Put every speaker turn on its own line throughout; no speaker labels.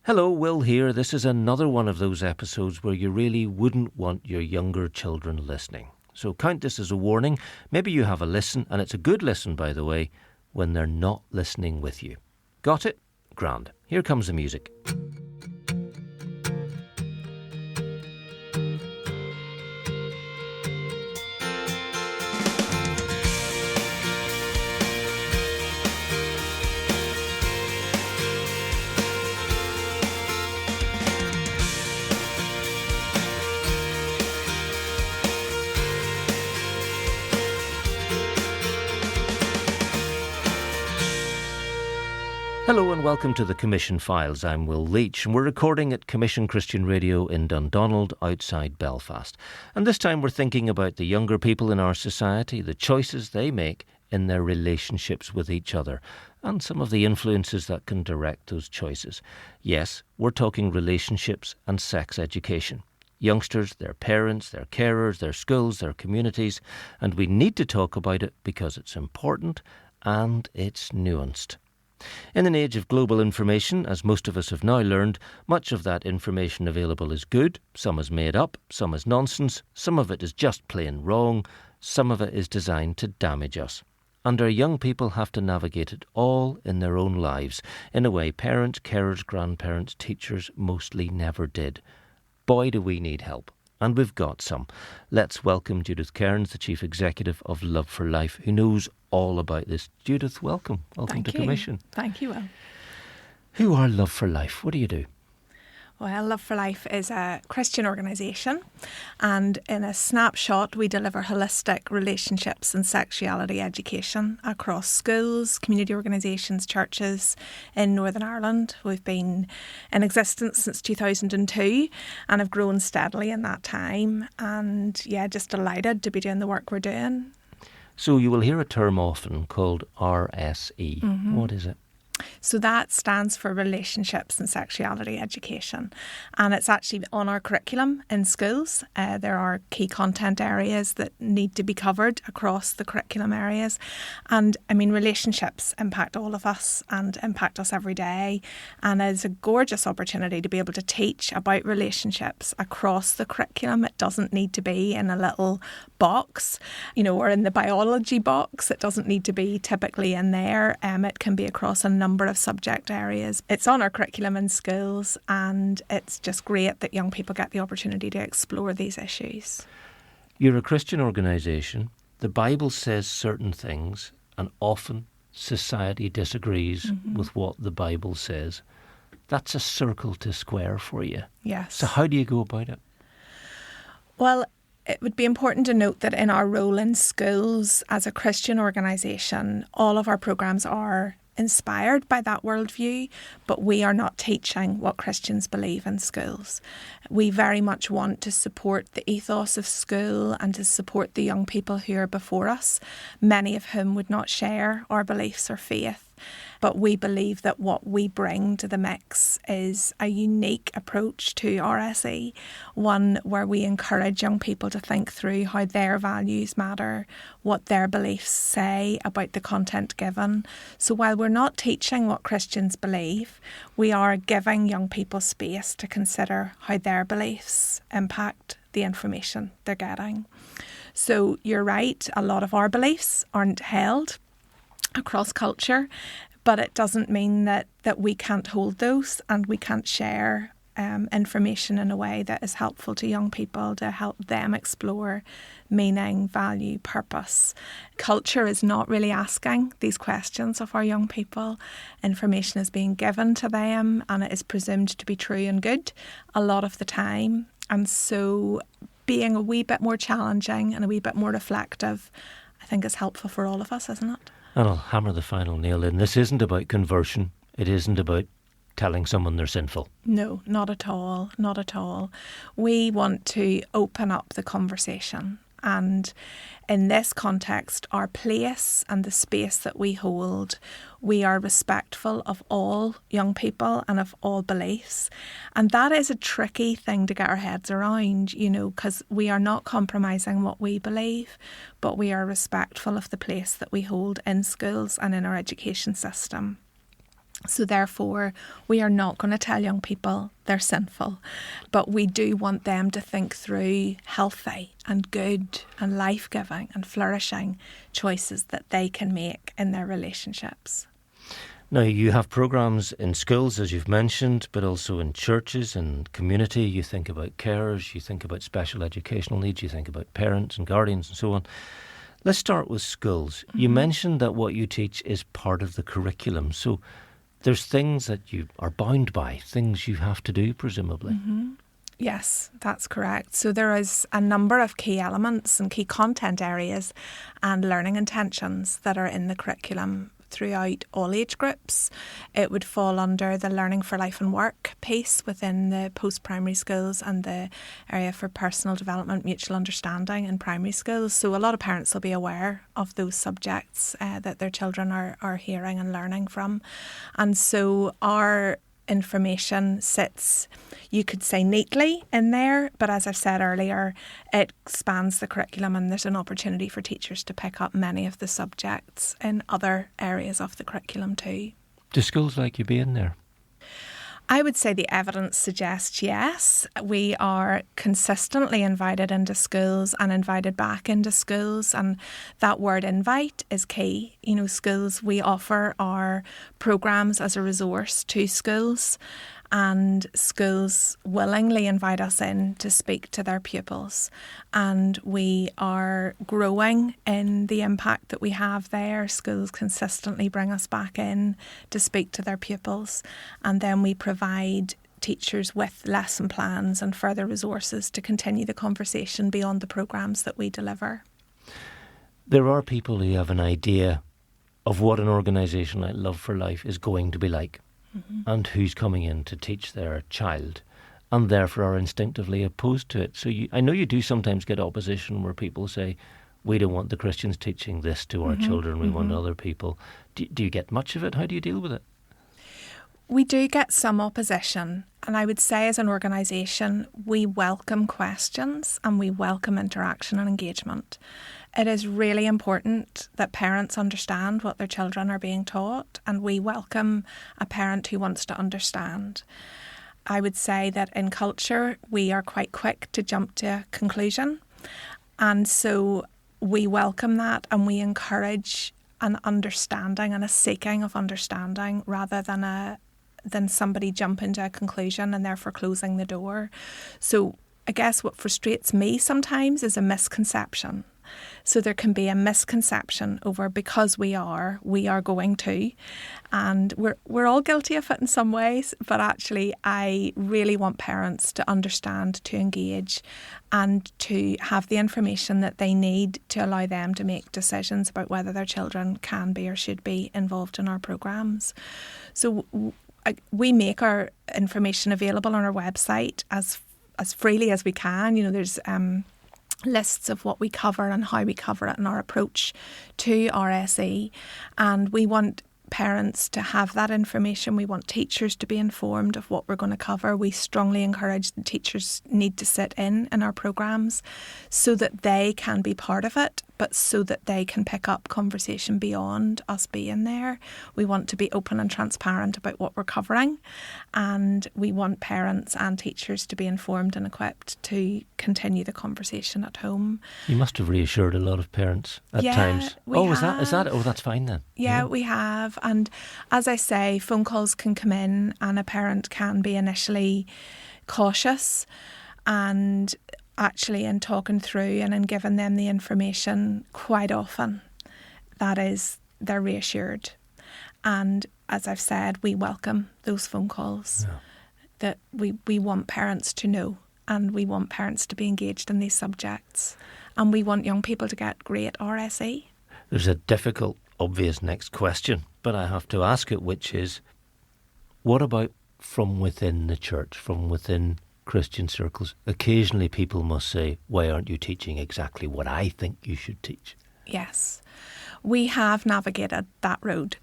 Hello, Will here. This is another one of those episodes where you really wouldn't want your younger children listening. So count this as a warning. Maybe you have a listen, and it's a good listen, by the way, when they're not listening with you. Got it? Grand. Here comes the music. Hello and welcome to the Commission Files. I'm Will Leach and we're recording at Commission Christian Radio in Dundonald outside Belfast. And this time we're thinking about the younger people in our society, the choices they make in their relationships with each other and some of the influences that can direct those choices. Yes, we're talking relationships and sex education. Youngsters, their parents, their carers, their schools, their communities, and we need to talk about it because it's important and it's nuanced. In an age of global information, as most of us have now learned, much of that information available is good, some is made up, some is nonsense, some of it is just plain wrong, some of it is designed to damage us. And our young people have to navigate it all in their own lives, in a way parents, carers, grandparents, teachers mostly never did. Boy, do we need help. And we've got some. Let's welcome Judith Cairns, the Chief Executive of Love for Life, who knows all about this. Judith, welcome. Welcome to Commission.
Thank you, Will.
Who are Love for Life? What do you do?
Well, Love for Life is a Christian organisation, and in a snapshot we deliver holistic relationships and sexuality education across schools, community organisations, churches in Northern Ireland. We've been in existence since 2002 and have grown steadily in that time, and just delighted to be doing the work we're doing.
So you will hear a term often called RSE. Mm-hmm. What is it?
So that stands for Relationships and Sexuality Education, and it's actually on our curriculum in schools. There are key content areas that need to be covered across the curriculum areas, and I mean relationships impact all of us and impact us every day, and it's a gorgeous opportunity to be able to teach about relationships across the curriculum. It doesn't need to be in a little box, or in the biology box. It doesn't need to be typically in there. It can be across a number of subject areas. It's on our curriculum in schools, and it's just great that young people get the opportunity to explore these issues.
You're a Christian organisation. The Bible says certain things, and often society disagrees with what the Bible says. That's a circle to square for you.
Yes.
So how do you go about it?
Well, it would be important to note that in our role in schools as a Christian organisation, all of our programmes are inspired by that worldview, but we are not teaching what Christians believe in schools. We very much want to support the ethos of school and to support the young people who are before us, many of whom would not share our beliefs or faith. But we believe that what we bring to the mix is a unique approach to RSE, one where we encourage young people to think through how their values matter, what their beliefs say about the content given. So while we're not teaching what Christians believe, we are giving young people space to consider how their beliefs impact the information they're getting. So you're right, a lot of our beliefs aren't held across culture, but it doesn't mean that we can't hold those and we can't share information in a way that is helpful to young people to help them explore meaning, value, purpose. Culture is not really asking these questions of our young people. Information is being given to them and it is presumed to be true and good a lot of the time. And so being a wee bit more challenging and a wee bit more reflective, I think is helpful for all of us, isn't it?
And I'll hammer the final nail in. This isn't about conversion. It isn't about telling someone they're sinful.
No, not at all. Not at all. We want to open up the conversation. And in this context, our place and the space that we hold, we are respectful of all young people and of all beliefs. And that is a tricky thing to get our heads around, because we are not compromising what we believe, but we are respectful of the place that we hold in schools and in our education system. So therefore, we are not going to tell young people they're sinful, but we do want them to think through healthy and good and life-giving and flourishing choices that they can make in their relationships.
Now, you have programmes in schools, as you've mentioned, but also in churches and community. You think about carers, you think about special educational needs, you think about parents and guardians and so on. Let's start with schools. Mm-hmm. You mentioned that what you teach is part of the curriculum. So there's things that you are bound by, things you have to do, presumably.
Mm-hmm. Yes, that's correct. So there is a number of key elements and key content areas and learning intentions that are in the curriculum throughout all age groups. It would fall under the Learning for Life and Work piece within the post-primary schools and the area for personal development, mutual understanding in primary schools. So a lot of parents will be aware of those subjects that their children are hearing and learning from. And so our information sits, you could say, neatly in there, but as I've said earlier, it spans the curriculum and there's an opportunity for teachers to pick up many of the subjects in other areas of the curriculum too.
Do schools like you being there?
I would say the evidence suggests yes. We are consistently invited into schools and invited back into schools, and that word invite is key. You know, schools, we offer our programmes as a resource to schools, and schools willingly invite us in to speak to their pupils. And we are growing in the impact that we have there. Schools consistently bring us back in to speak to their pupils. And then we provide teachers with lesson plans and further resources to continue the conversation beyond the programmes that we deliver.
There are people who have an idea of what an organisation like Love for Life is going to be like. Mm-hmm. And who's coming in to teach their child, and therefore are instinctively opposed to it. So I know you do sometimes get opposition where people say, we don't want the Christians teaching this to our children, we want other people. Do you get much of it? How do you deal with it?
We do get some opposition, and I would say as an organisation we welcome questions and we welcome interaction and engagement. It is really important that parents understand what their children are being taught, and we welcome a parent who wants to understand. I would say that in culture we are quite quick to jump to a conclusion, and so we welcome that and we encourage an understanding and a seeking of understanding rather than somebody jumping to a conclusion and therefore closing the door. So I guess what frustrates me sometimes is a misconception. So there can be a misconception over because we are going to, and we're all guilty of it in some ways, but actually I really want parents to understand, to engage and to have the information that they need to allow them to make decisions about whether their children can be or should be involved in our programmes. So we make our information available on our website as freely as we can. You know, there's lists of what we cover and how we cover it and our approach to RSE, and we want parents to have that information. We want teachers to be informed of what we're going to cover. We strongly encourage the teachers need to sit in our programmes so that they can be part of it, but so that they can pick up conversation beyond us being there. We want to be open and transparent about what we're covering, and we want parents and teachers to be informed and equipped to continue the conversation at home.
You must have reassured a lot of parents at times. Is that? Oh, that's fine then.
Yeah, we have. And as I say, phone calls can come in and a parent can be initially cautious, and actually in talking through and in giving them the information, quite often that is, they're reassured. And as I've said, we welcome those phone calls. Yeah. That we want parents to know, and we want parents to be engaged in these subjects, and we want young people to get great RSE.
There's a difficult, obvious next question, but I have to ask it, which is, what about from within the church, from within Christian circles? Occasionally people must say, why aren't you teaching exactly what I think you should teach?
Yes, we have navigated that road,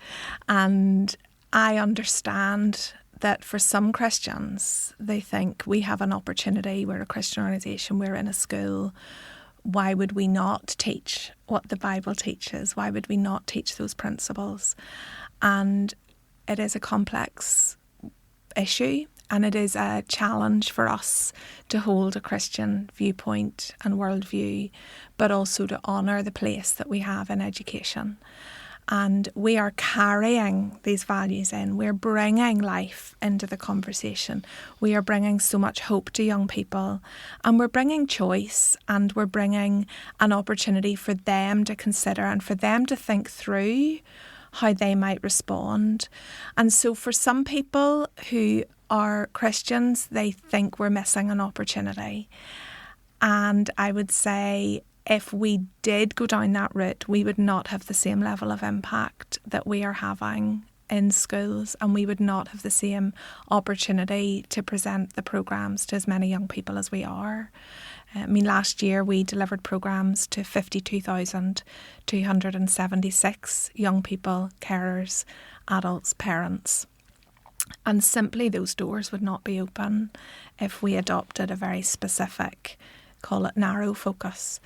and I understand that for some Christians, they think we have an opportunity, we're a Christian organisation, we're in a school, why would we not teach what the Bible teaches? Why would we not teach those principles? And it is a complex issue, and it is a challenge for us to hold a Christian viewpoint and worldview, but also to honour the place that we have in education. And we are carrying these values in. We're bringing life into the conversation. We are bringing so much hope to young people, and we're bringing choice, and we're bringing an opportunity for them to consider and for them to think through how they might respond. And so for some people who are Christians, they think we're missing an opportunity. And I would say if we did go down that route, we would not have the same level of impact that we are having in schools, and we would not have the same opportunity to present the programmes to as many young people as we are. I mean, last year we delivered programmes to 52,276 young people, carers, adults, parents. And simply those doors would not be open if we adopted a very specific, call it narrow focus.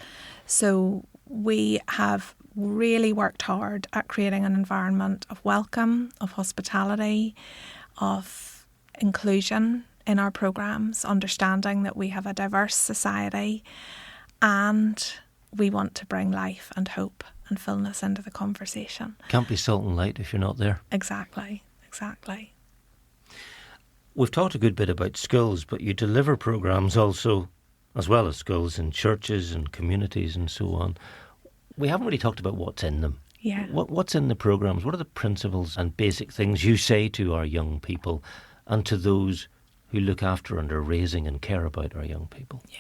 So we have really worked hard at creating an environment of welcome, of hospitality, of inclusion in our programmes, understanding that we have a diverse society, and we want to bring life and hope and fullness into the conversation.
Can't be salt and light if you're not there.
Exactly.
We've talked a good bit about schools, but you deliver programmes also, as well as schools, in churches and communities and so on. We haven't really talked about what's in them.
Yeah.
What's in the programmes? What are the principles and basic things you say to our young people and to those who look after and are raising and care about our young people?
Yeah.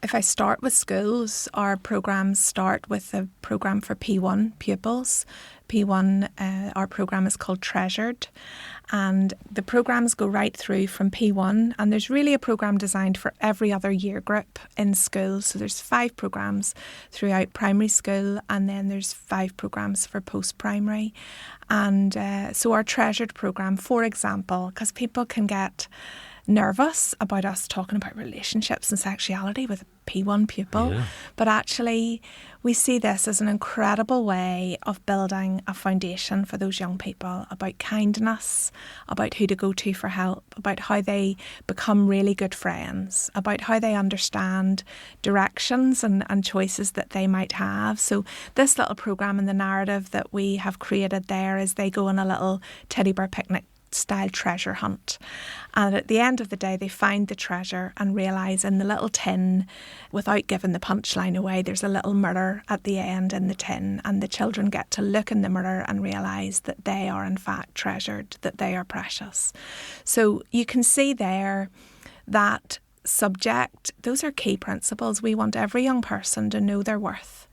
If I start with schools, our programmes start with a programme for P1 pupils. P1, our programme is called Treasured, and the programmes go right through from P1, and there's really a programme designed for every other year group in schools. So there's 5 programmes throughout primary school, and then there's 5 programmes for post-primary. And so our Treasured programme, for example, because people can get nervous about us talking about relationships and sexuality with a P1 pupil, but actually we see this as an incredible way of building a foundation for those young people about kindness, about who to go to for help, about how they become really good friends, about how they understand directions and choices that they might have. So this little programme and the narrative that we have created there is they go on a little teddy bear picnic style treasure hunt, and at the end of the day they find the treasure and realise in the little tin, without giving the punchline away, there's a little mirror at the end in the tin, and the children get to look in the mirror and realise that they are in fact treasured, that they are precious. So you can see there that subject, those are key principles. We want every young person to know their worth,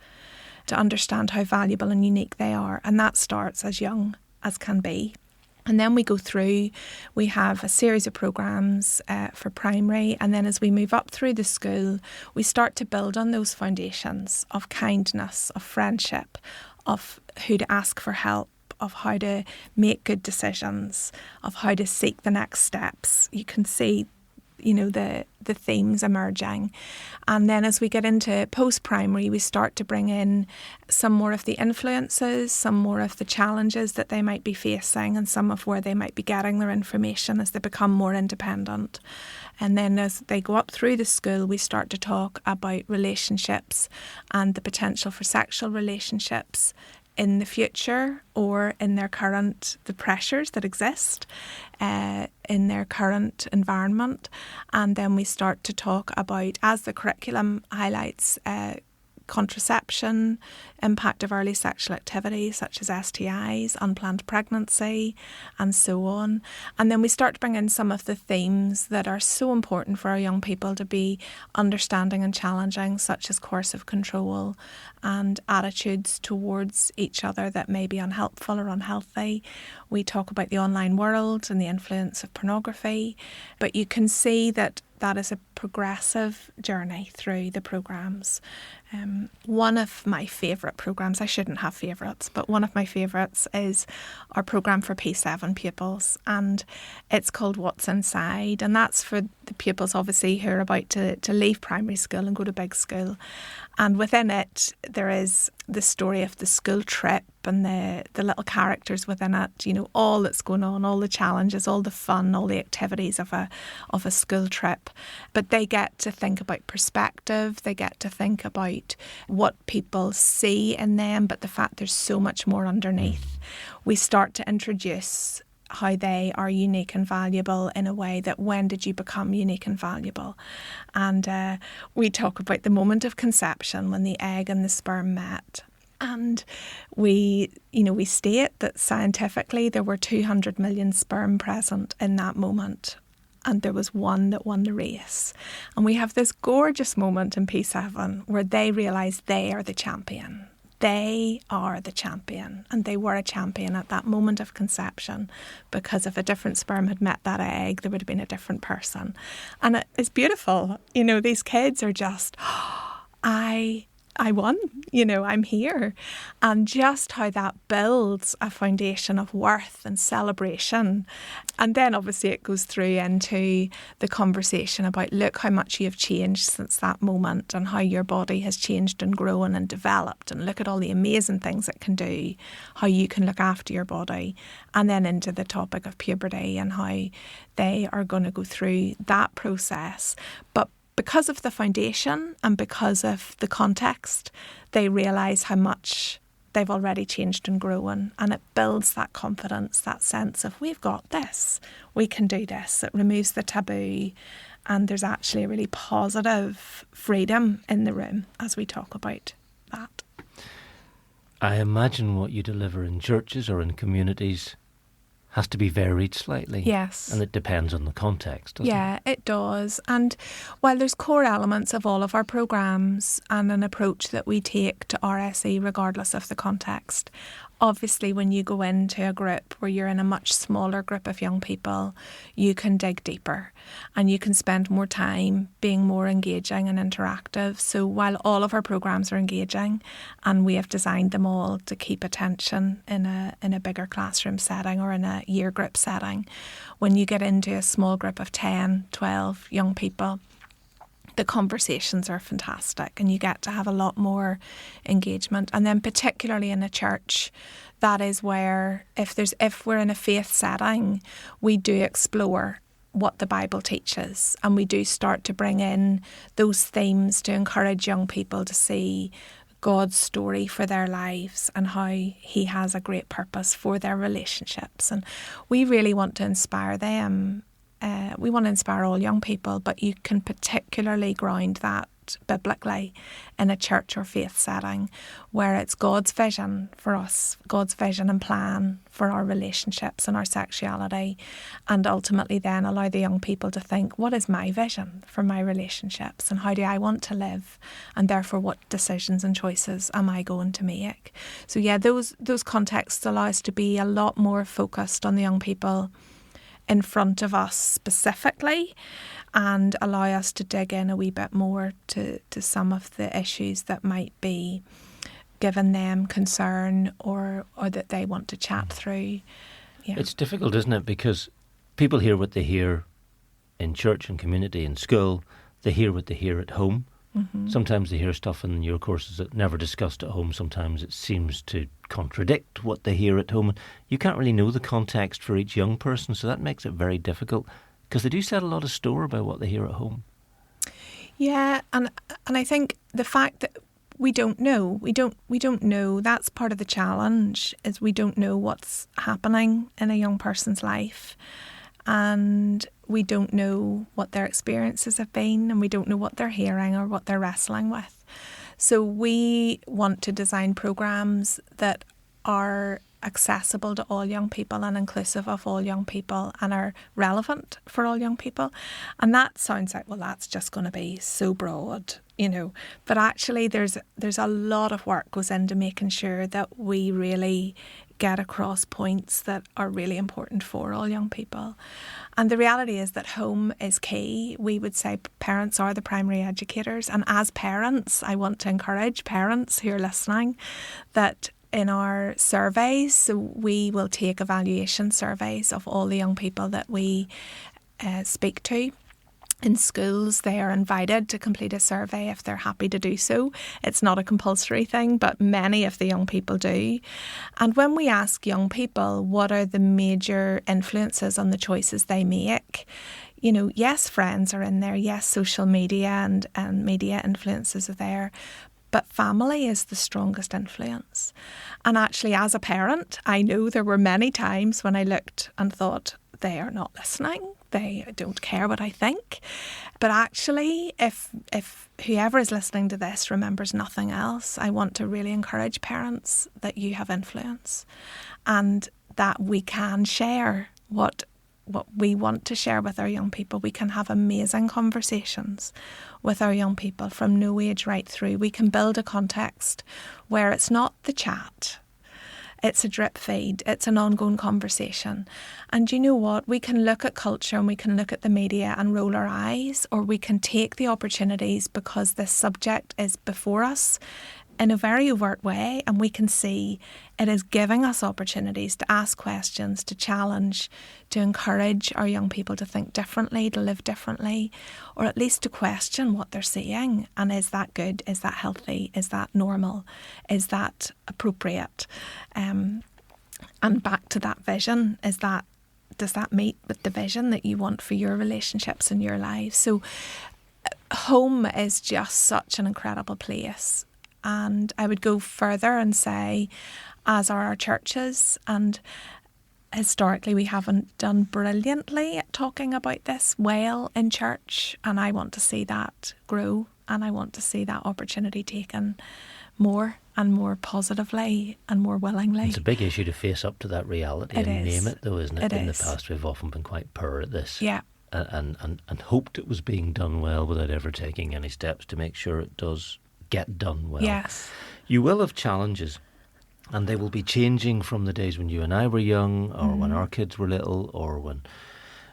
to understand how valuable and unique they are, and that starts as young as can be. And then we go through, we have a series of programmes for primary, and then as we move up through the school, we start to build on those foundations of kindness, of friendship, of who to ask for help, of how to make good decisions, of how to seek the next steps. You can see, the themes emerging. And then as we get into post-primary, we start to bring in some more of the influences, some more of the challenges that they might be facing, and some of where they might be getting their information as they become more independent. And then as they go up through the school, we start to talk about relationships and the potential for sexual relationships in the future, or in their current, the pressures that exist in their current environment. And then we start to talk about, as the curriculum highlights, contraception, impact of early sexual activity such as STIs, unplanned pregnancy, and so on. And then we start to bring in some of the themes that are so important for our young people to be understanding and challenging, such as coercive control and attitudes towards each other that may be unhelpful or unhealthy. We talk about the online world and the influence of pornography, but you can see that that is a progressive journey through the programmes. One of my favourite programmes, I shouldn't have favourites, but one of my favourites is our programme for P7 pupils, and it's called What's Inside, and that's for the pupils obviously who are about to leave primary school and go to big school. And within it, there is the story of the school trip and the little characters within it, you know, all that's going on, all the challenges, all the fun, all the activities of a school trip. But they get to think about perspective, they get to think about what people see in them, but the fact there's so much more underneath. We start to introduce how they are unique and valuable in a way that when did you become unique and valuable? And we talk about the moment of conception when the egg and the sperm met. And we state that scientifically there were 200 million sperm present in that moment. And there was one that won the race. And we have this gorgeous moment in P7 where they realise they are the champion. They are the champion, and they were a champion at that moment of conception, because if a different sperm had met that egg, there would have been a different person. And it's beautiful. You know, these kids are just, I won, you know, I'm here. And just how that builds a foundation of worth and celebration. And then obviously it goes through into the conversation about look how much you have changed since that moment and how your body has changed and grown and developed, and look at all the amazing things it can do, how you can look after your body. And then into the topic of puberty and how they are going to go through that process. But because of the foundation and because of the context, they realise how much they've already changed and grown, and it builds that confidence, that sense of we've got this, we can do this. It removes the taboo, and there's actually a really positive freedom in the room as we talk about that.
I imagine what you deliver in churches or in communities has to be varied slightly.
Yes.
And it depends on the context, doesn't it?
Yeah, it does. And while there's core elements of all of our programmes and an approach that we take to RSE regardless of the context, obviously when you go into a group where you're in a much smaller group of young people, you can dig deeper and you can spend more time being more engaging and interactive. So while all of our programmes are engaging and we have designed them all to keep attention in a bigger classroom setting or in a year group setting, when you get into a small group of 10, 12 young people, the conversations are fantastic and you get to have a lot more engagement. And then particularly in a church, that is where if we're in a faith setting, we do explore what the Bible teaches, and we do start to bring in those themes to encourage young people to see God's story for their lives and how He has a great purpose for their relationships. And we really want to inspire them. We want to inspire all young people, but you can particularly ground that biblically in a church or faith setting where it's God's vision for us, God's vision and plan for our relationships and our sexuality, and ultimately then allow the young people to think, what is my vision for my relationships and how do I want to live, and therefore what decisions and choices am I going to make? So yeah, those contexts allow us to be a lot more focused on the young people in front of us specifically, and allow us to dig in a wee bit more to some of the issues that might be giving them concern or that they want to chat through. Yeah.
It's difficult, isn't it? Because people hear what they hear in church and community and school. They hear what they hear at home. Mm-hmm. Sometimes they hear stuff in your courses that never discussed at home. Sometimes it seems to contradict what they hear at home. You can't really know the context for each young person, so that makes it very difficult because they do set a lot of store by what they hear at home.
Yeah, and I think the fact that we don't know, that's part of the challenge, is we don't know what's happening in a young person's life. And we don't know what their experiences have been, and we don't know what they're hearing or what they're wrestling with. So we want to design programmes that are accessible to all young people and inclusive of all young people and are relevant for all young people. And that sounds like, well, that's just going to be so broad, you know. But actually there's a lot of work goes into making sure that we really get across points that are really important for all young people. And the reality is that home is key. We would say parents are the primary educators. And as parents, I want to encourage parents who are listening that in our surveys, so we will take evaluation surveys of all the young people that we speak to. In schools, they are invited to complete a survey if they're happy to do so. It's not a compulsory thing, but many of the young people do. And when we ask young people what are the major influences on the choices they make, yes, friends are in there, yes, social media and media influences are there, but family is the strongest influence. And actually, as a parent, I know there were many times when I looked and thought, they are not listening. They don't care what I think. But actually, if whoever is listening to this remembers nothing else, I want to really encourage parents that you have influence and that we can share what we want to share with our young people. We can have amazing conversations with our young people from no age right through. We can build a context where it's not the chat. It's a drip feed. It's an ongoing conversation. And you know what? We can look at culture and we can look at the media and roll our eyes, or we can take the opportunities because this subject is before us in a very overt way, and we can see it is giving us opportunities to ask questions, to challenge, to encourage our young people to think differently, to live differently, or at least to question what they're seeing. And is that good? Is that healthy? Is that normal? Is that appropriate? And back to that vision, does that meet with the vision that you want for your relationships and your lives? So home is just such an incredible place. And I would go further and say, as are our churches, and historically we haven't done brilliantly at talking about this well in church, and I want to see that grow, and I want to see that opportunity taken more and more positively and more willingly.
It's a big issue to face up to that reality name it, though, isn't it? In the past, we've often been quite poor at this.
Yeah.
And hoped it was being done well without ever taking any steps to make sure it does get done well.
Yes.
You will have challenges, and they will be changing from the days when you and I were young, or when our kids were little, or when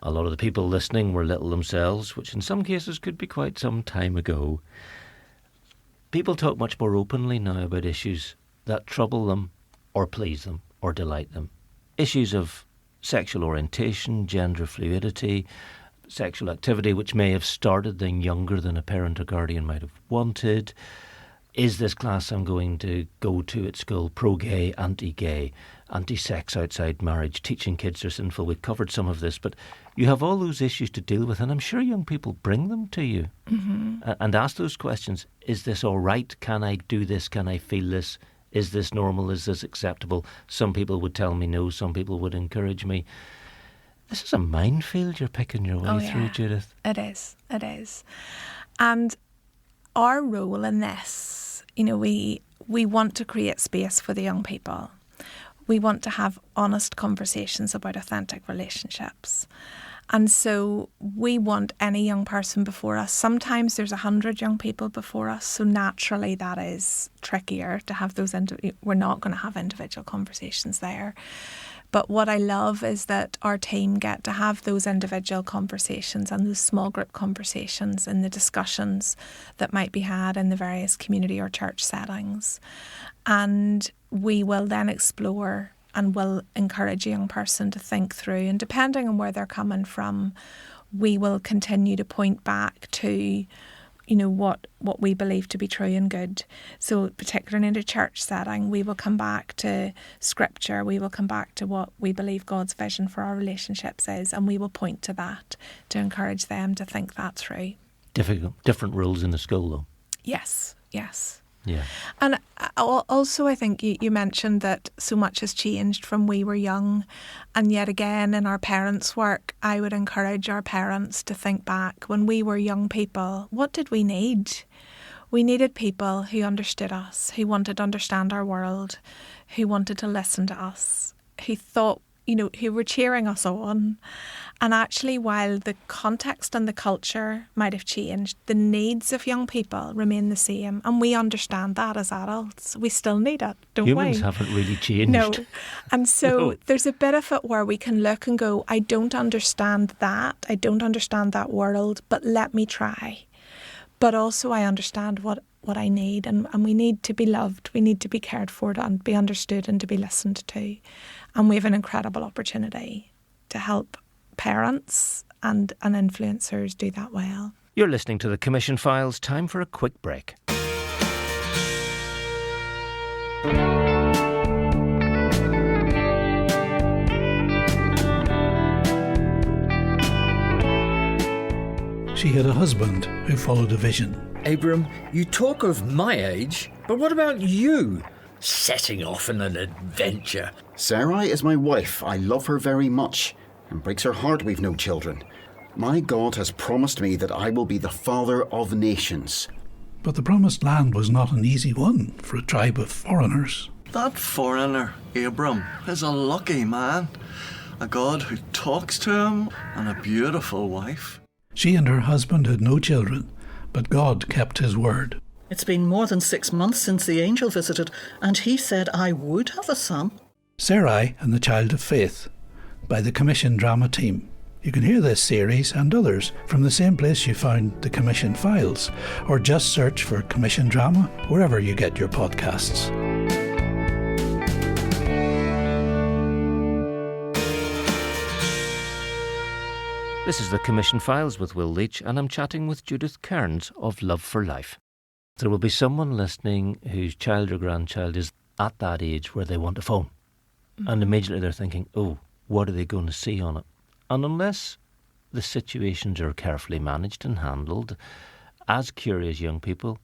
a lot of the people listening were little themselves, which in some cases could be quite some time ago. People talk much more openly now about issues that trouble them, or please them, or delight them. Issues of sexual orientation, gender fluidity, sexual activity which may have started then younger than a parent or guardian might have wanted. Is this class I'm going to go to at school pro-gay, anti-gay, anti-sex outside marriage, teaching kids they're sinful? We've covered some of this, but you have all those issues to deal with, and I'm sure young people bring them to you and ask those questions. Is this all right? Can I do this? Can I feel this? Is this normal? Is this acceptable? Some people would tell me no. Some people would encourage me. This is a minefield you're picking your way through, Judith.
It is. It is. And our role in this, we want to create space for the young people. We want to have honest conversations about authentic relationships. And so we want any young person before us. Sometimes there's 100 young people before us, so naturally that is trickier to have those. We're not going to have individual conversations there. But what I love is that our team get to have those individual conversations and those small group conversations and the discussions that might be had in the various community or church settings. And we will then explore and will encourage a young person to think through. And depending on where they're coming from, we will continue to point back to what we believe to be true and good. So particularly in a church setting, we will come back to scripture, we will come back to what we believe God's vision for our relationships is, and we will point to that to encourage them to think that through.
Different rules in the school, though.
Yes.
Yeah.
And also I think you mentioned that so much has changed from we were young, and yet again in our parents' work I would encourage our parents to think back when we were young people. What did we need? We needed people who understood us, who wanted to understand our world, who wanted to listen to us, who thought, who were cheering us on. And actually, while the context and the culture might have changed, the needs of young people remain the same. And we understand that as adults. We still need it, don't we?
Humans haven't really changed.
No. And so
No.
there's a bit of it where we can look and go, I don't understand that. I don't understand that world, but let me try. But also I understand what I need, and we need to be loved. We need to be cared for and be understood and to be listened to. And we have an incredible opportunity to help parents and influencers do that well.
You're listening to the Commission Files. Time for a quick break.
She had a husband who followed a vision.
Abram, you talk of my age, but what about you? Setting off on an adventure.
Sarai is my wife. I love her very much, and breaks her heart we've no children. My God has promised me that I will be the father of nations.
But the promised land was not an easy one for a tribe of foreigners.
That foreigner, Abram, is a lucky man. A God who talks to him and a beautiful wife.
She and her husband had no children, but God kept his word.
It's been more than 6 months since the angel visited, and he said I would have a son.
Sarai and the Child of Faith, by the Commission Drama Team. You can hear this series and others from the same place you found the Commission Files, or just search for Commission Drama wherever you get your podcasts.
This is the Commission Files with Will Leach, and I'm chatting with Judith Kearns of Love for Life. There will be someone listening whose child or grandchild is at that age where they want a phone. And immediately they're thinking, oh, what are they going to see on it? And unless the situations are carefully managed and handled, as curious young people,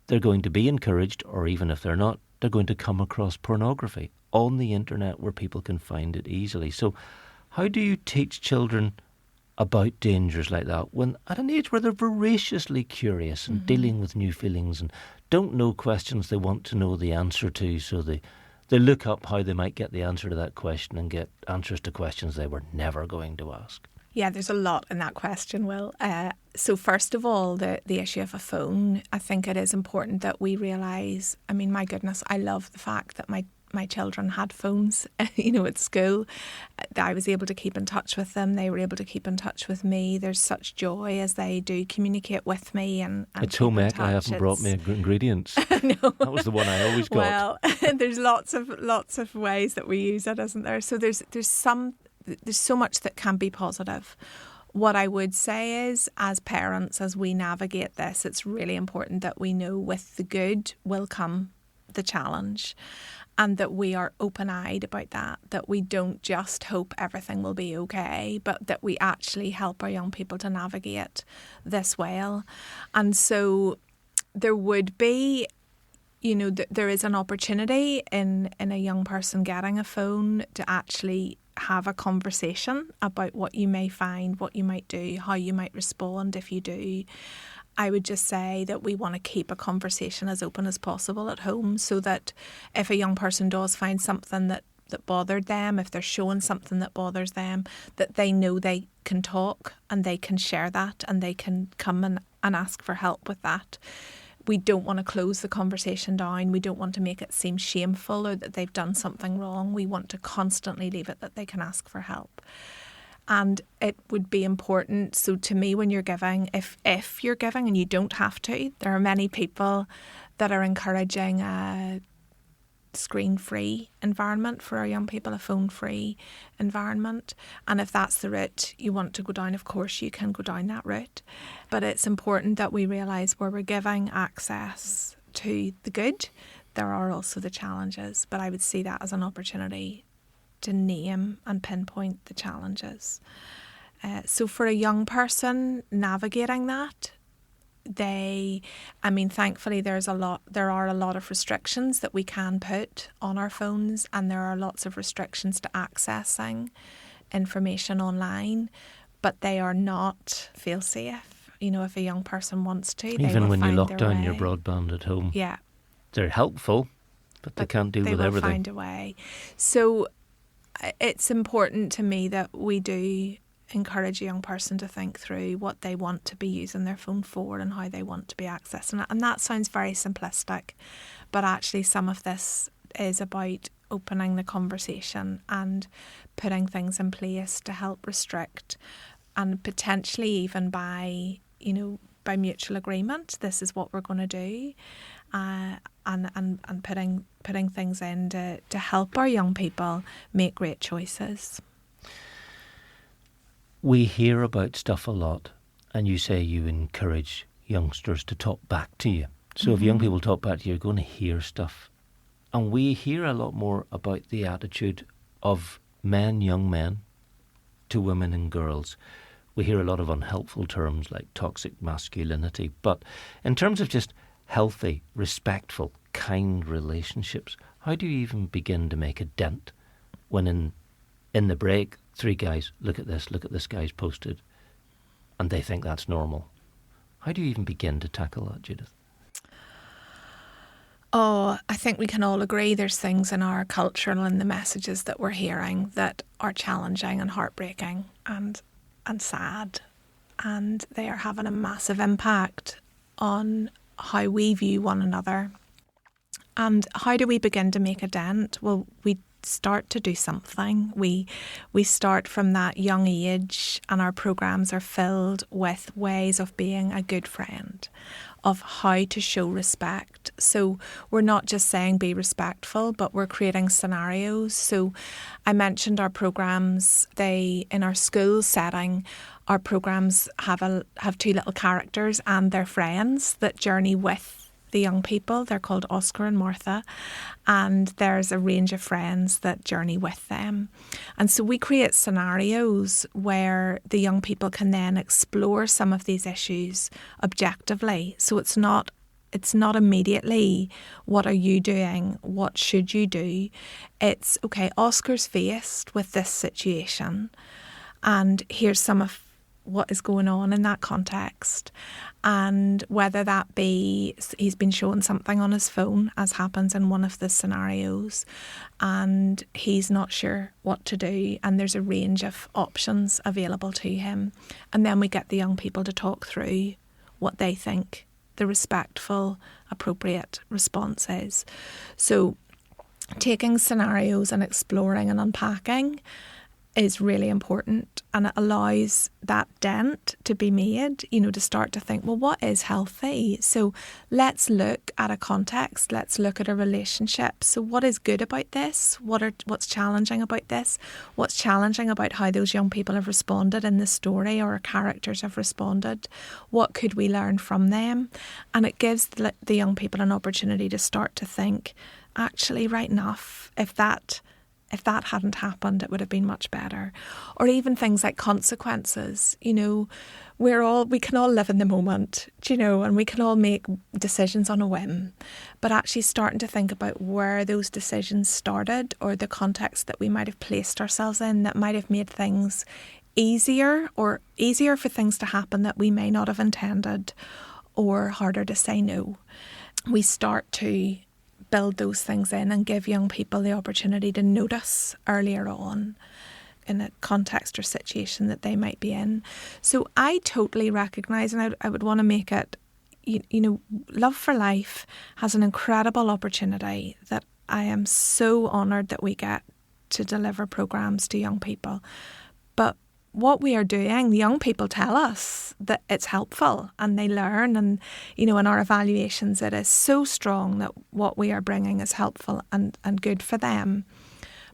they're going to be encouraged, or even if they're not, they're going to come across pornography on the internet where people can find it easily. So how do you teach children about dangers like that when at an age where they're voraciously curious and dealing with new feelings and don't know questions they want to know the answer to, so they look up how they might get the answer to that question and get answers to questions they were never going to ask?
Yeah, there's a lot in that question, Will. So first of all, the issue of a phone, I think it is important that we realise, I mean, my goodness, I love the fact that my children had phones, at school. I was able to keep in touch with them. They were able to keep in touch with me. There's such joy as they do communicate with me. And
it's home ec. I haven't brought me ingredients.
No.
That was the one I always got.
Well, there's lots of ways that we use it, isn't there? So there's so much that can be positive. What I would say is, as parents, as we navigate this, it's really important that we know with the good will come the challenge, and that we are open-eyed about that we don't just hope everything will be okay, but that we actually help our young people to navigate this well. And so there would be, there is an opportunity in a young person getting a phone to actually have a conversation about what you may find, what you might do, how you might respond if you do. I would just say that we want to keep a conversation as open as possible at home, so that if a young person does find something that bothered them, if they're showing something that bothers them, that they know they can talk and they can share that and they can come and ask for help with that. We don't want to close the conversation down. We don't want to make it seem shameful or that they've done something wrong. We want to constantly leave it that they can ask for help. And it would be important. So to me, when you're giving, if you're giving, and you don't have to, there are many people that are encouraging a screen-free environment for our young people, a phone-free environment. And if that's the route you want to go down, of course, you can go down that route. But it's important that we realise where we're giving access to the good, there are also the challenges. But I would see that as an opportunity to name and pinpoint the challenges. So for a young person navigating that, thankfully there are a lot of restrictions that we can put on our phones, and there are lots of restrictions to accessing information online, but they are not fail-safe. If a young person wants to,
even when you lock down your broadband at home,
yeah,
they're helpful, but they can't deal with everything.
They will find a way. So it's important to me that we do encourage a young person to think through what they want to be using their phone for and how they want to be accessing it. And that sounds very simplistic, but actually some of this is about opening the conversation and putting things in place to help restrict, and potentially even by mutual agreement, this is what we're going to do, and putting things in to help our young people make great choices.
We hear about stuff a lot, and you say you encourage youngsters to talk back to you. So if young people talk back to you, you're going to hear stuff. And we hear a lot more about the attitude of men, young men, to women and girls. We hear a lot of unhelpful terms like toxic masculinity. But in terms of just healthy, respectful, kind relationships, how do you even begin to make a dent when in the break, 3 guys, look at this guy's posted, and they think that's normal? How do you even begin to tackle that, Judith?
Oh, I think we can all agree there's things in our culture and in the messages that we're hearing that are challenging and heartbreaking and sad. And they are having a massive impact on how we view one another. And how do we begin to make a dent? Well, we start to do something. We start from that young age, and our programmes are filled with ways of being a good friend, of how to show respect. So we're not just saying be respectful, but we're creating scenarios. So I mentioned our programmes, in our school setting, our programmes have 2 little characters and their friends that journey with the young people. They're called Oscar and Martha, and there's a range of friends that journey with them. And so we create scenarios where the young people can then explore some of these issues objectively. So it's not immediately, what are you doing? What should you do? It's, okay, Oscar's faced with this situation, and here's some of what is going on in that context. And whether that be he's been shown something on his phone, as happens in one of the scenarios, and he's not sure what to do, and there's a range of options available to him. And then we get the young people to talk through what they think the respectful, appropriate response is. So taking scenarios and exploring and unpacking is really important, and it allows that dent to be made, to start to think, well, what is healthy? So let's look at a context, let's look at a relationship. So what is good about this? What's challenging about this? What's challenging about how those young people have responded in the story, or our characters have responded? What could we learn from them? And it gives the young people an opportunity to start to think, actually, right enough, if that hadn't happened, it would have been much better. Or even things like consequences. We can all live in the moment, and we can all make decisions on a whim. But actually starting to think about where those decisions started, or the context that we might have placed ourselves in that might have made things easier for things to happen that we may not have intended, or harder to say no. We start to build those things in and give young people the opportunity to notice earlier on in a context or situation that they might be in. So I totally recognise, and I would want to make it, Love for Life has an incredible opportunity that I am so honoured that we get to deliver programmes to young people. But what we are doing, the young people tell us that it's helpful and they learn, and in our evaluations it is so strong that what we are bringing is helpful and good for them.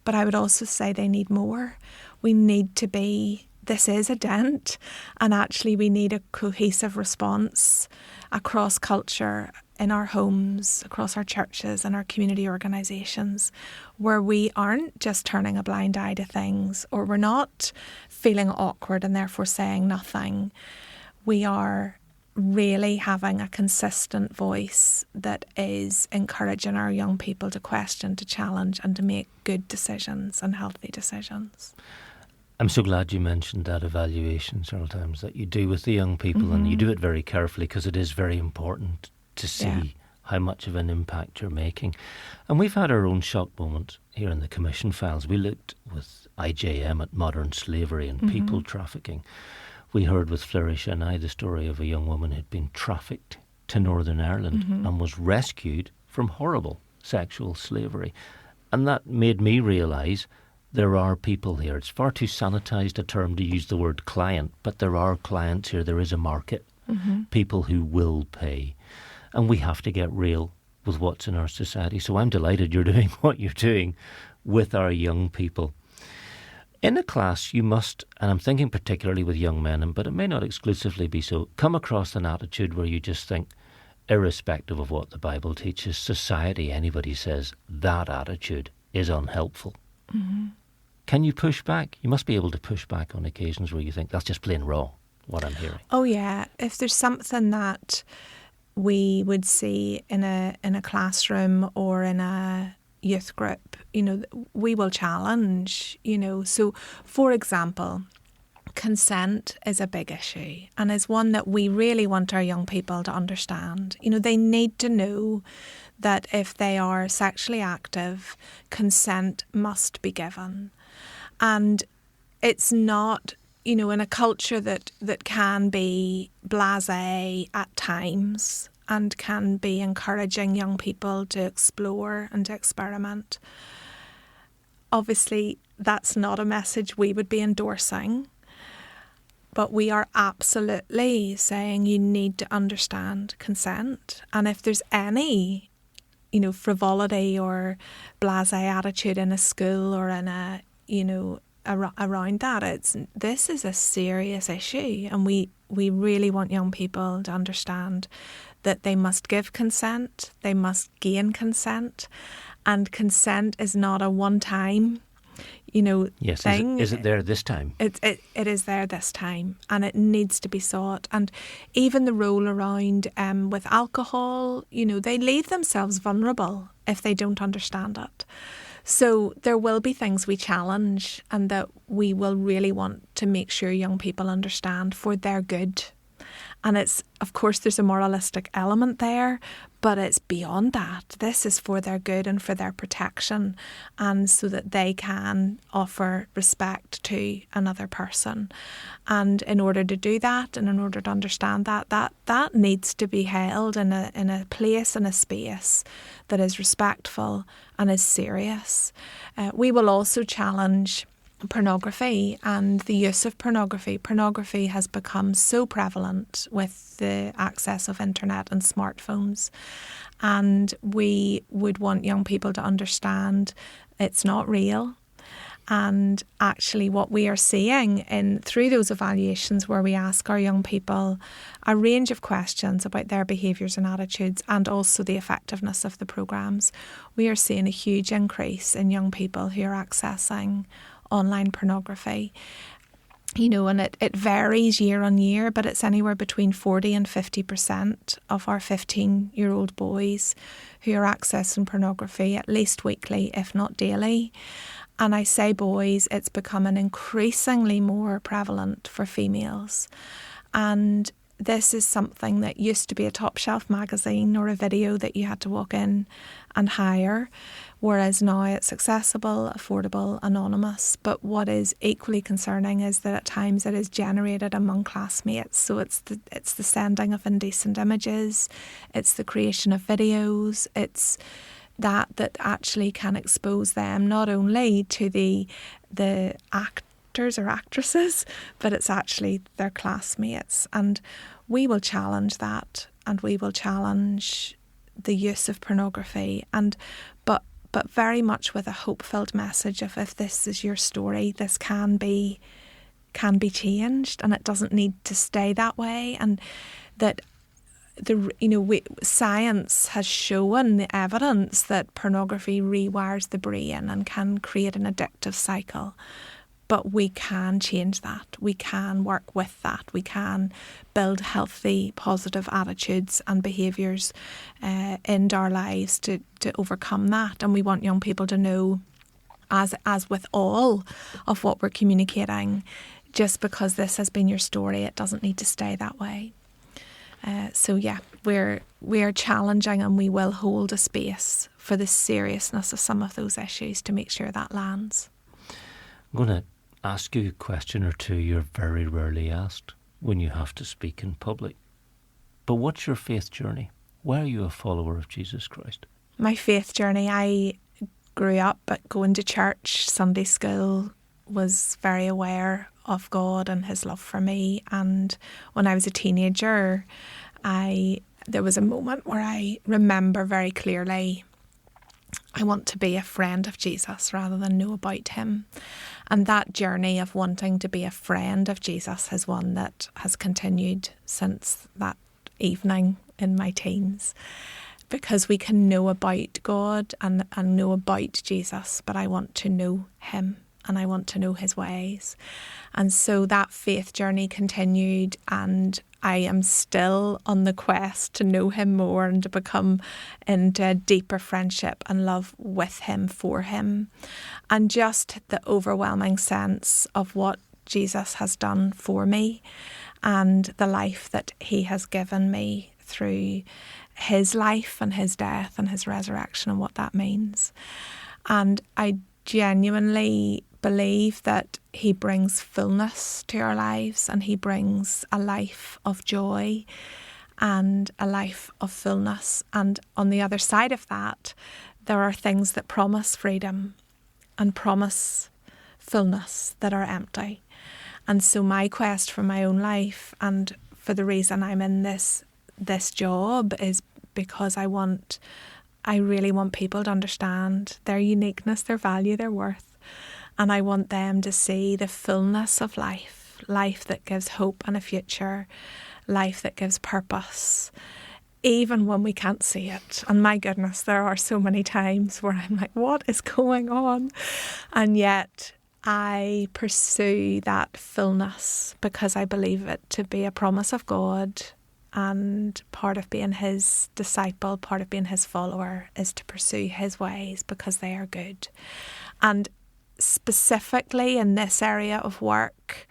But I would also say they need more. We need to be, this is a dent, and actually we need a cohesive response across culture, in our homes, across our churches and our community organisations, where we aren't just turning a blind eye to things, or we're not feeling awkward and therefore saying nothing. We are really having a consistent voice that is encouraging our young people to question, to challenge, and to make good decisions and healthy decisions.
I'm so glad you mentioned that evaluation several times that you do with the young people, and you do it very carefully, because it is very important to see how much of an impact you're making. And we've had our own shock moment here in the Commission Files. We looked with IJM at modern slavery and people trafficking. We heard with Flourish and I the story of a young woman who'd been trafficked to Northern Ireland and was rescued from horrible sexual slavery. And that made me realise there are people here. It's far too sanitised a term to use the word client, but there are clients here. There is a market, people who will pay. And we have to get real with what's in our society. So I'm delighted you're doing what you're doing with our young people. In a class, you must, and I'm thinking particularly with young men, but it may not exclusively be so, come across an attitude where you just think, irrespective of what the Bible teaches, society, anybody says that attitude is unhelpful. Can you push back? You must be able to push back on occasions where you think that's just plain wrong, what I'm hearing.
Oh yeah, if there's something that we would see in a classroom or in a youth group, we will challenge, So, for example, consent is a big issue and is one that we really want our young people to understand. They need to know that if they are sexually active, consent must be given. And it's not, in a culture that can be blasé at times and can be encouraging young people to explore and to experiment. Obviously, that's not a message we would be endorsing. But we are absolutely saying you need to understand consent. And if there's any, frivolity or blasé attitude in a school or in a, around that, this is a serious issue. And we really want young people to understand that they must give consent, they must gain consent, and consent is not a one-time
yes,
thing.
Is it there this time?
It is there this time, and it needs to be sought. And even the role around with alcohol, they leave themselves vulnerable if they don't understand it. So there will be things we challenge and that we will really want to make sure young people understand for their good. And it's, of course, there's a moralistic element there, but it's beyond that. This is for their good and for their protection, and so that they can offer respect to another person. And in order to do that, and in order to understand that needs to be held in a place and a space that is respectful and is serious. We will also challenge pornography and the use of pornography. Pornography has become so prevalent with the access of internet and smartphones, and we would want young people to understand it's not real. And actually what we are seeing through those evaluations where we ask our young people a range of questions about their behaviours and attitudes and also the effectiveness of the programmes, we are seeing a huge increase in young people who are accessing online pornography. And it varies year on year, but it's anywhere between 40 and 50% of our 15-year-old boys who are accessing pornography at least weekly, if not daily. And I say boys, it's becoming increasingly more prevalent for females. And this is something that used to be a top shelf magazine or a video that you had to walk in and hire, whereas now it's accessible, affordable, anonymous. But what is equally concerning is that at times it is generated among classmates. So it's the sending of indecent images, it's the creation of videos, it's that actually can expose them not only to the actors or actresses, but it's actually their classmates. And we will challenge that, and we will challenge the use of pornography, but very much with a hope-filled message of, if this is your story, this can be changed, and it doesn't need to stay that way. And that science has shown the evidence that pornography rewires the brain and can create an addictive cycle. But we can change that. We can work with that. We can build healthy, positive attitudes and behaviours into our lives to overcome that. And we want young people to know, as with all of what we're communicating, just because this has been your story, it doesn't need to stay that way. So yeah, we are challenging, and we will hold a space for the seriousness of some of those issues to make sure that lands.
I'm going to ask you a question or two you're very rarely asked when you have to speak in public. But what's your faith journey? Why are you a follower of Jesus Christ?
My faith journey, I grew up going to church, Sunday school, was very aware of God and his love for me. And when I was a teenager, there was a moment where I remember very clearly, I want to be a friend of Jesus rather than know about him. And that journey of wanting to be a friend of Jesus is one that has continued since that evening in my teens. Because we can know about God and know about Jesus, but I want to know him and I want to know his ways. And so that faith journey continued, and I am still on the quest to know him more and to become into a deeper friendship and love with him, for him. And just the overwhelming sense of what Jesus has done for me and the life that he has given me through his life and his death and his resurrection and what that means. And I genuinely believe that he brings fullness to our lives, and he brings a life of joy and a life of fullness. And on the other side of that, there are things that promise freedom and promise fullness that are empty. And so my quest for my own life, and for the reason I'm in this job, is because I really want people to understand their uniqueness, their value, their worth. And I want them to see the fullness of life that gives hope and a future, life that gives purpose, even when we can't see it. And my goodness, there are so many times where I'm like, what is going on? And yet I pursue that fullness because I believe it to be a promise of God. And part of being his disciple, part of being his follower, is to pursue his ways because they are good. And specifically in this area of work,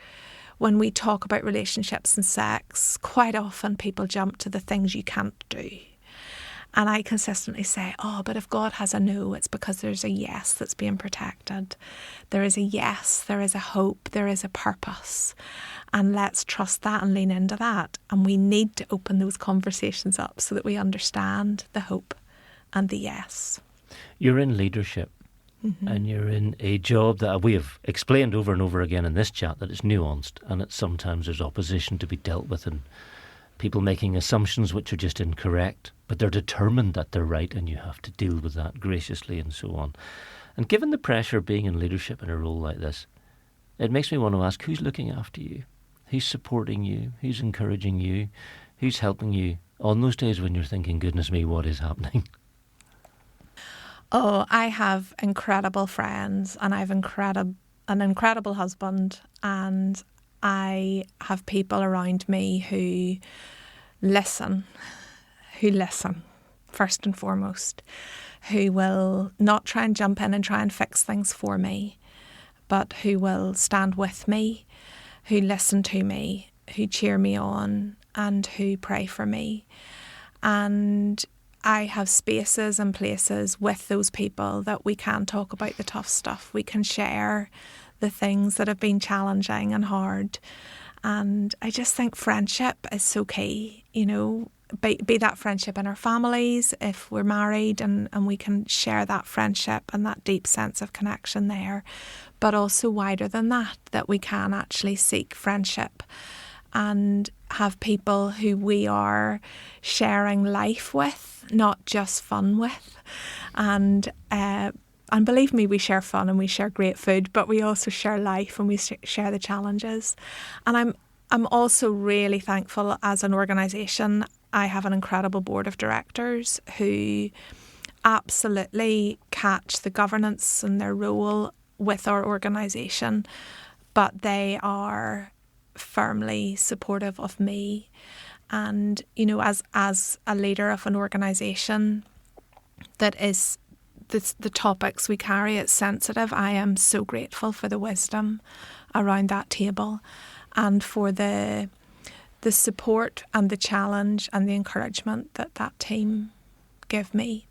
when we talk about relationships and sex, quite often people jump to the things you can't do. And I consistently say, but if God has a no, it's because there's a yes that's being protected. There is a yes, there is a hope, there is a purpose. And let's trust that and lean into that. And we need to open those conversations up so that we understand the hope and the yes.
You're in leadership. Mm-hmm. And you're in a job that we have explained over and over again in this chat that it's nuanced, and that sometimes there's opposition to be dealt with and people making assumptions which are just incorrect, but they're determined that they're right, and you have to deal with that graciously and so on. And given the pressure of being in leadership in a role like this, it makes me want to ask, who's looking after you? Who's supporting you? Who's encouraging you? Who's helping you on those days when you're thinking, goodness me, what is happening?
I have incredible friends, and I have an incredible husband, and I have people around me who listen first and foremost, who will not try and jump in and try and fix things for me, but who will stand with me, who listen to me, who cheer me on, and who pray for me. And I have spaces and places with those people that we can talk about the tough stuff. We can share the things that have been challenging and hard. And I just think friendship is so key, be that friendship in our families, if we're married, and we can share that friendship and that deep sense of connection there. But also wider than that we can actually seek friendship and have people who we are sharing life with, not just fun with. And believe me, we share fun and we share great food, but we also share life and we share the challenges. And I'm also really thankful as an organisation. I have an incredible board of directors who absolutely catch the governance and their role with our organisation, but they are firmly supportive of me. And as a leader of an organisation that is the topics we carry, it's sensitive, I am so grateful for the wisdom around that table and for the the support and the challenge and the encouragement that team give me.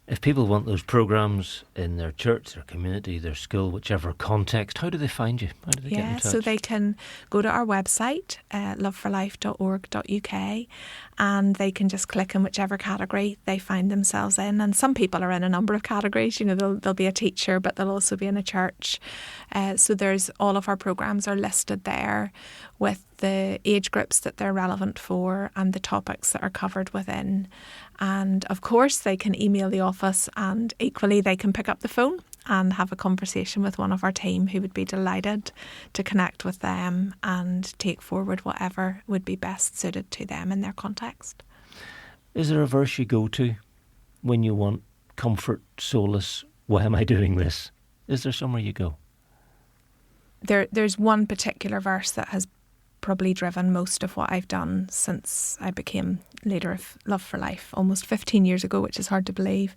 If people want those programmes in their church, their community, their school, whichever context, how do they find you? How do they get in touch?
So they can go to our website, loveforlife.org.uk, and they can just click in whichever category they find themselves in. And some people are in a number of categories. You know, they'll be a teacher, but they'll also be in a church. So there's all of our programmes are listed there with the age groups that they're relevant for and the topics that are covered within. And of course, they can email the office, and equally they can pick up the phone and have a conversation with one of our team who would be delighted to connect with them and take forward whatever would be best suited to them in their context.
Is there a verse you go to when you want comfort, solace? Why am I doing this? Is there somewhere you go?
There's one particular verse that has probably driven most of what I've done since I became leader of Love for Life almost 15 years ago, which is hard to believe.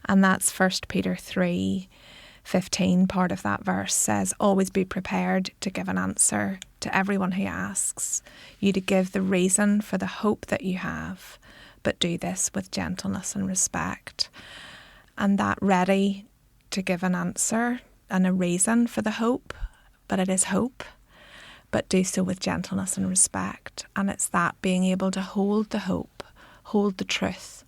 And that's 1 Peter 3:15. Part of that verse says, always be prepared to give an answer to everyone who asks you to give the reason for the hope that you have, but do this with gentleness and respect. And that ready to give an answer and a reason for the hope, but it is hope, but do so with gentleness and respect. And it's that being able to hold the hope, hold the truth,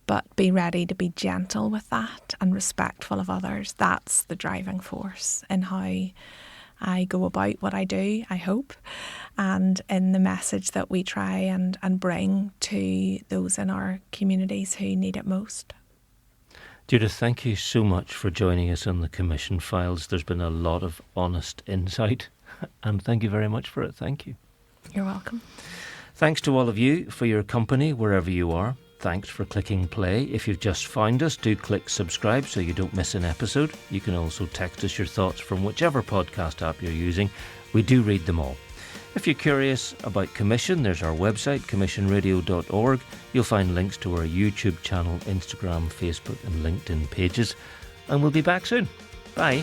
but be ready to be gentle with that and respectful of others. That's the driving force in how I go about what I do, I hope, and in the message that we try and bring to those in our communities who need it most.
Judith, thank you so much for joining us on the Commission Files. There's been a lot of honest insight, and thank you very much for it. Thank you.
You're welcome.
Thanks to all of you for your company wherever you are. Thanks for clicking play. If you've just found us, do click subscribe so you don't miss an episode. You can also text us your thoughts from whichever podcast app you're using. We do read them all. If you're curious about Commission, there's our website, commissionradio.org. You'll find links to our YouTube channel, Instagram, Facebook and LinkedIn pages. And we'll be back soon. Bye.